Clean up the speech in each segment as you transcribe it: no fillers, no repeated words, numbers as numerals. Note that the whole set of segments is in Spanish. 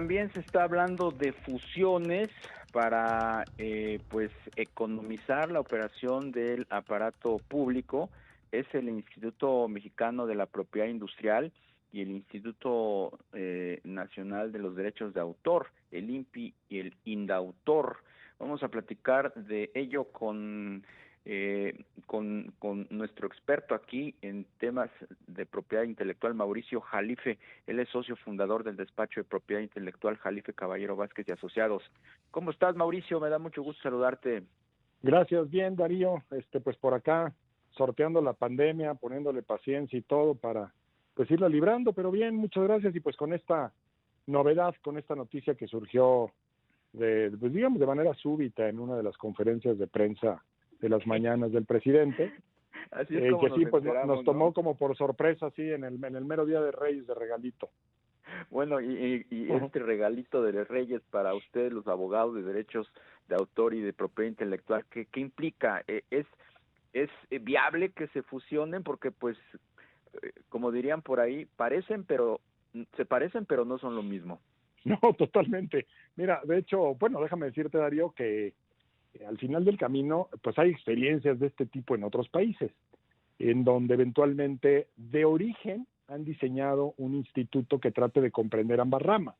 también se está hablando de fusiones para pues economizar la operación del aparato público. Es el Instituto Mexicano de la Propiedad Industrial y el Instituto Nacional de los Derechos de Autor, el INPI y el INDAUTOR. Vamos a platicar de ello con nuestro experto aquí en temas de propiedad intelectual, Mauricio Jalife. Él es socio fundador del despacho de propiedad intelectual Jalife Caballero Vázquez y Asociados. ¿Cómo estás, Mauricio? Me da mucho gusto saludarte. Gracias, bien, Darío. Pues por acá, sorteando la pandemia, poniéndole paciencia y todo para pues irla librando, pero bien, muchas gracias. Y pues con esta novedad, con esta noticia que surgió pues digamos de manera súbita en una de las conferencias de prensa de las mañanas del presidente, Así es como que nos sí, pues enteramos, nos tomó ¿no? como por sorpresa, así en el mero día de Reyes de regalito. Bueno, y este regalito de los Reyes para ustedes, los abogados de derechos de autor y de propiedad intelectual, ¿qué implica? ¿Es viable que se fusionen? Porque, pues, como dirían por ahí, se parecen, pero no son lo mismo. No, totalmente. Mira, de hecho, bueno, déjame decirte, Darío, que al final del camino, pues hay experiencias de este tipo en otros países, en donde eventualmente de origen han diseñado un instituto que trate de comprender ambas ramas.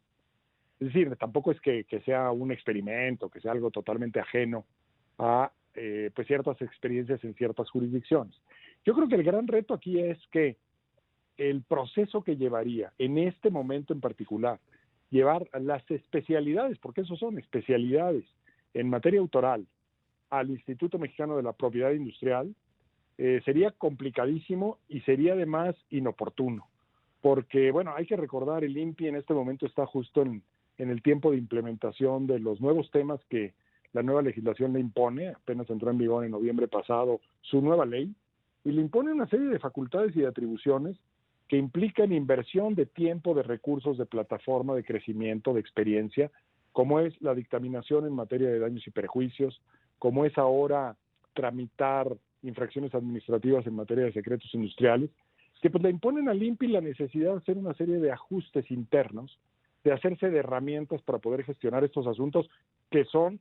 Es decir, tampoco es que sea un experimento, que sea algo totalmente ajeno a pues ciertas experiencias en ciertas jurisdicciones. Yo creo que el gran reto aquí es que el proceso que llevaría en este momento en particular, llevar las especialidades, porque eso son especialidades en materia autoral, al Instituto Mexicano de la Propiedad Industrial, sería complicadísimo y sería además inoportuno, porque, bueno, hay que recordar, el INPI en este momento está justo en el tiempo de implementación de los nuevos temas que la nueva legislación le impone. Apenas entró en vigor en noviembre pasado su nueva ley, y le impone una serie de facultades y de atribuciones que implican inversión de tiempo, de recursos, de plataforma, de crecimiento, de experiencia, como es la dictaminación en materia de daños y perjuicios, como es ahora tramitar infracciones administrativas en materia de secretos industriales, que pues le imponen al INPI la necesidad de hacer una serie de ajustes internos, de hacerse de herramientas para poder gestionar estos asuntos que son,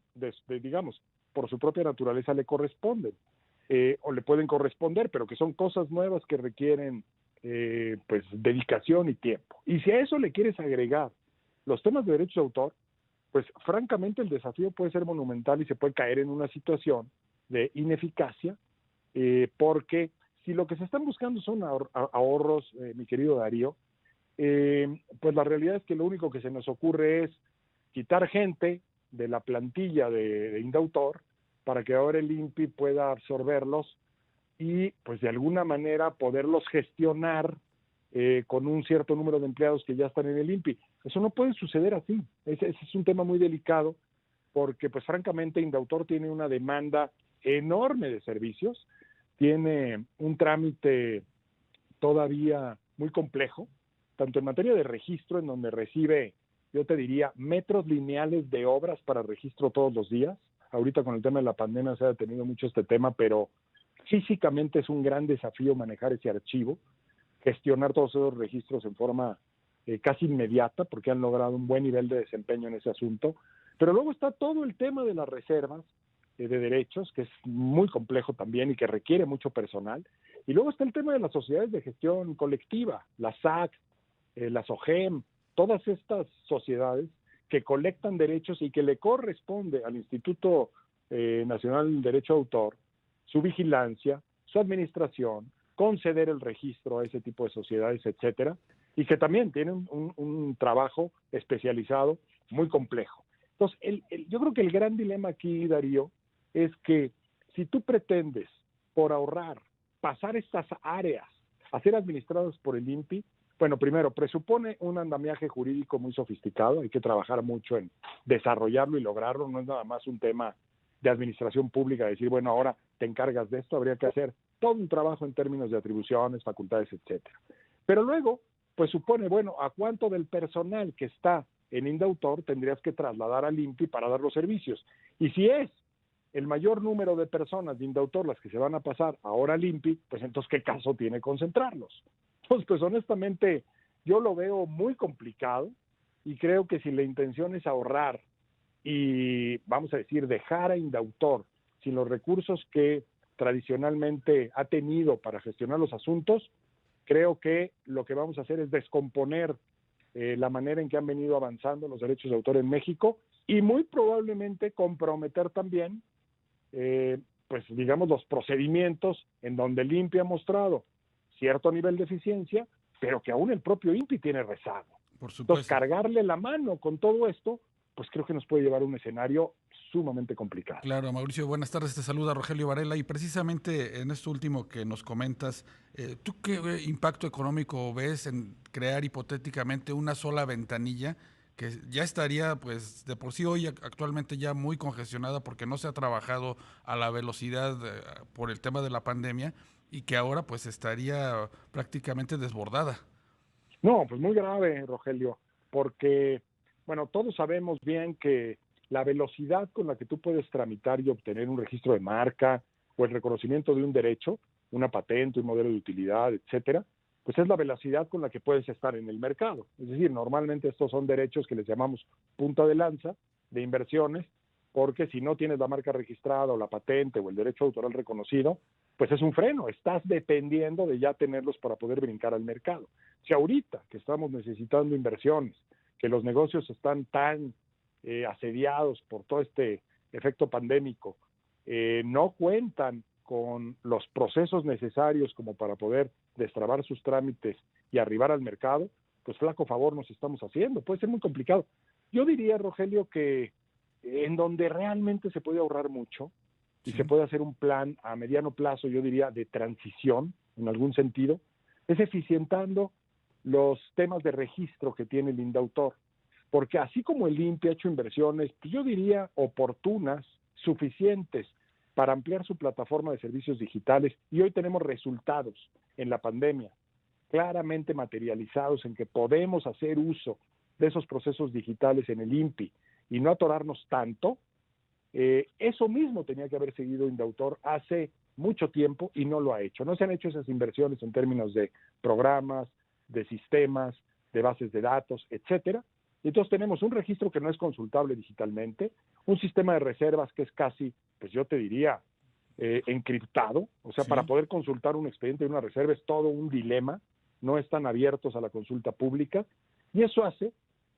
digamos, por su propia naturaleza le corresponden, o le pueden corresponder, pero que son cosas nuevas que requieren pues dedicación y tiempo. Y si a eso le quieres agregar los temas de derecho de autor, pues francamente el desafío puede ser monumental y se puede caer en una situación de ineficacia, porque si lo que se están buscando son ahorros, mi querido Darío, pues la realidad es que lo único que se nos ocurre es quitar gente de la plantilla de Indautor para que ahora el INPI pueda absorberlos y pues de alguna manera poderlos gestionar con un cierto número de empleados que ya están en el INPI. Eso no puede suceder así. Ese es un tema muy delicado porque pues francamente Indautor tiene una demanda enorme de servicios, tiene un trámite todavía muy complejo, tanto en materia de registro, en donde recibe, yo te diría, metros lineales de obras para registro todos los días. Ahorita con el tema de la pandemia se ha detenido mucho este tema, pero físicamente es un gran desafío manejar ese archivo, gestionar todos esos registros en forma casi inmediata, porque han logrado un buen nivel de desempeño en ese asunto. Pero luego está todo el tema de las reservas de derechos, que es muy complejo también y que requiere mucho personal. Y luego está el tema de las sociedades de gestión colectiva, la SAC, la SOGEM, todas estas sociedades que colectan derechos y que le corresponde al Instituto Nacional del Derecho de Autor su vigilancia, su administración, conceder el registro a ese tipo de sociedades, etcétera, y que también tienen un trabajo especializado muy complejo. Entonces, yo creo que el gran dilema aquí, Darío, es que si tú pretendes, por ahorrar, pasar estas áreas a ser administradas por el INPI, bueno, primero, presupone un andamiaje jurídico muy sofisticado, hay que trabajar mucho en desarrollarlo y lograrlo, no es nada más un tema de administración pública, decir, bueno, ahora te encargas de esto, habría que hacer todo un trabajo en términos de atribuciones, facultades, etcétera. Pero luego, pues supone, bueno, ¿a cuánto del personal que está en Indautor tendrías que trasladar al INPI para dar los servicios? Y si es el mayor número de personas de Indautor las que se van a pasar ahora al INPI, pues entonces, ¿qué caso tiene concentrarlos? Pues honestamente, yo lo veo muy complicado, y creo que si la intención es ahorrar y, vamos a decir, dejar a Indautor sin los recursos que tradicionalmente ha tenido para gestionar los asuntos, creo que lo que vamos a hacer es descomponer la manera en que han venido avanzando los derechos de autor en México y muy probablemente comprometer también, pues digamos, los procedimientos en donde el INPI ha mostrado cierto nivel de eficiencia, pero que aún el propio INPI tiene rezago. Por supuesto. Entonces, cargarle la mano con todo esto, pues creo que nos puede llevar a un escenario sumamente complicado. Claro, Mauricio, buenas tardes, te saluda Rogelio Varela, y precisamente en esto último que nos comentas, ¿tú qué impacto económico ves en crear hipotéticamente una sola ventanilla que ya estaría, pues, de por sí hoy actualmente ya muy congestionada porque no se ha trabajado a la velocidad por el tema de la pandemia, y que ahora pues estaría prácticamente desbordada? No, pues muy grave, Rogelio, porque, bueno, todos sabemos bien que la velocidad con la que tú puedes tramitar y obtener un registro de marca o el reconocimiento de un derecho, una patente, un modelo de utilidad, etcétera, pues es la velocidad con la que puedes estar en el mercado. Es decir, normalmente estos son derechos que les llamamos punta de lanza de inversiones, porque si no tienes la marca registrada o la patente o el derecho autoral reconocido, pues es un freno, estás dependiendo de ya tenerlos para poder brincar al mercado. Si ahorita que estamos necesitando inversiones, que los negocios están tan asediados por todo este efecto pandémico, no cuentan con los procesos necesarios como para poder destrabar sus trámites y arribar al mercado, pues flaco favor nos estamos haciendo. Puede ser muy complicado. Yo diría, Rogelio, que en donde realmente se puede ahorrar mucho y se puede hacer un plan a mediano plazo, yo diría, de transición, en algún sentido, es eficientando los temas de registro que tiene el Indautor. Porque así como el INPI ha hecho inversiones, pues yo diría oportunas, suficientes para ampliar su plataforma de servicios digitales, y hoy tenemos resultados en la pandemia claramente materializados en que podemos hacer uso de esos procesos digitales en el INPI y no atorarnos tanto, eso mismo tenía que haber seguido Indautor hace mucho tiempo y no lo ha hecho. No se han hecho esas inversiones en términos de programas, de sistemas, de bases de datos, etcétera. Y entonces tenemos un registro que no es consultable digitalmente, un sistema de reservas que es casi, pues yo te diría, encriptado. O sea, para poder consultar un expediente de una reserva es todo un dilema, no están abiertos a la consulta pública, y eso hace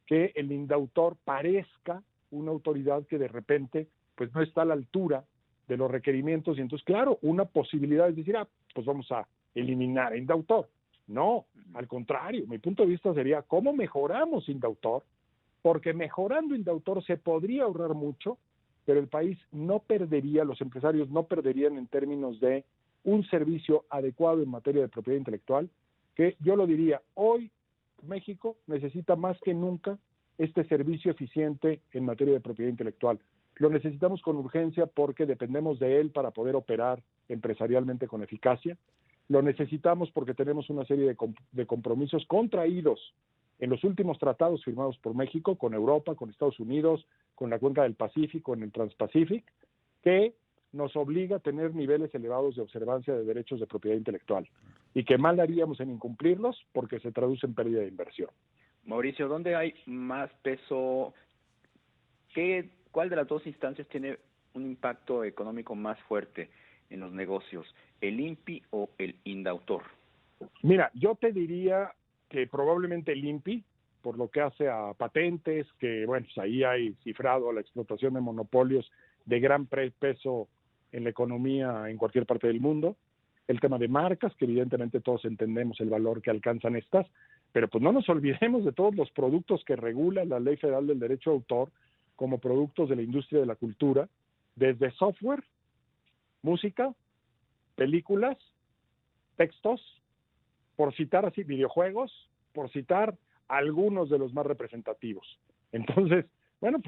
que el Indautor parezca una autoridad que de repente pues no está a la altura de los requerimientos, y entonces, claro, una posibilidad es decir, pues vamos a eliminar a Indautor. No, al contrario, mi punto de vista sería, ¿cómo mejoramos Indautor? Porque mejorando Indautor se podría ahorrar mucho, pero el país no perdería, los empresarios no perderían en términos de un servicio adecuado en materia de propiedad intelectual, que yo lo diría, hoy México necesita más que nunca este servicio eficiente en materia de propiedad intelectual. Lo necesitamos con urgencia porque dependemos de él para poder operar empresarialmente con eficacia. Lo necesitamos porque tenemos una serie de compromisos contraídos en los últimos tratados firmados por México con Europa, con Estados Unidos, con la Cuenca del Pacífico, en el Transpacific, que nos obliga a tener niveles elevados de observancia de derechos de propiedad intelectual y que mal haríamos en incumplirlos porque se traduce en pérdida de inversión. Mauricio, ¿dónde hay más peso? ¿Cuál de las dos instancias tiene un impacto económico más fuerte en los negocios, el INPI o el Indautor? Mira, yo te diría que probablemente el INPI, por lo que hace a patentes, que bueno, pues ahí hay cifrado la explotación de monopolios de gran peso en la economía en cualquier parte del mundo, el tema de marcas, que evidentemente todos entendemos el valor que alcanzan estas, pero pues no nos olvidemos de todos los productos que regula la Ley Federal del Derecho de Autor como productos de la industria de la cultura, desde software, música, películas, textos, por citar así, videojuegos, por citar algunos de los más representativos. Entonces, bueno,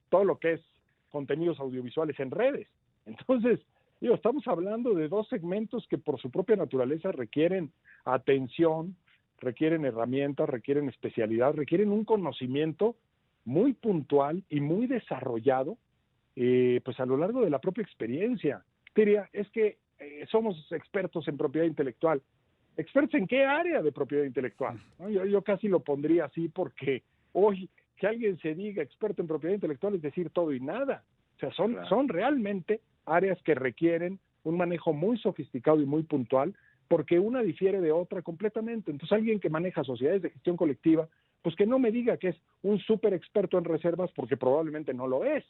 todo lo que es contenidos audiovisuales en redes. Entonces, estamos hablando de dos segmentos que por su propia naturaleza requieren atención, requieren herramientas, requieren especialidad, requieren un conocimiento muy puntual y muy desarrollado, pues a lo largo de la propia experiencia. Diría, es que somos expertos en propiedad intelectual. ¿Expertos en qué área de propiedad intelectual? ¿No? Yo casi lo pondría así porque Hoy, que alguien se diga experto en propiedad intelectual es decir todo y nada. O sea, son realmente áreas que requieren un manejo muy sofisticado y muy puntual, porque una difiere de otra completamente. Entonces, alguien que maneja sociedades de gestión colectiva, pues que no me diga que es un súper experto en reservas, porque probablemente no lo es.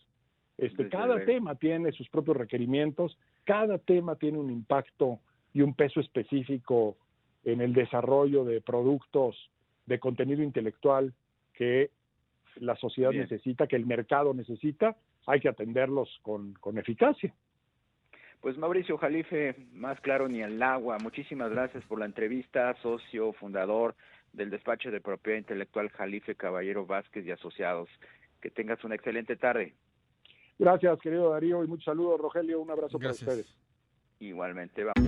Cada tema tiene sus propios requerimientos, cada tema tiene un impacto y un peso específico en el desarrollo de productos de contenido intelectual que la sociedad necesita, que el mercado necesita. Hay que atenderlos con eficacia. Pues Mauricio Jalife, más claro ni el agua. Muchísimas gracias por la entrevista, socio fundador del despacho de propiedad intelectual Jalife Caballero Vázquez y Asociados. Que tengas una excelente tarde. Gracias, querido Darío, y muchos saludos, Rogelio. Un abrazo para ustedes. Igualmente. Vamos.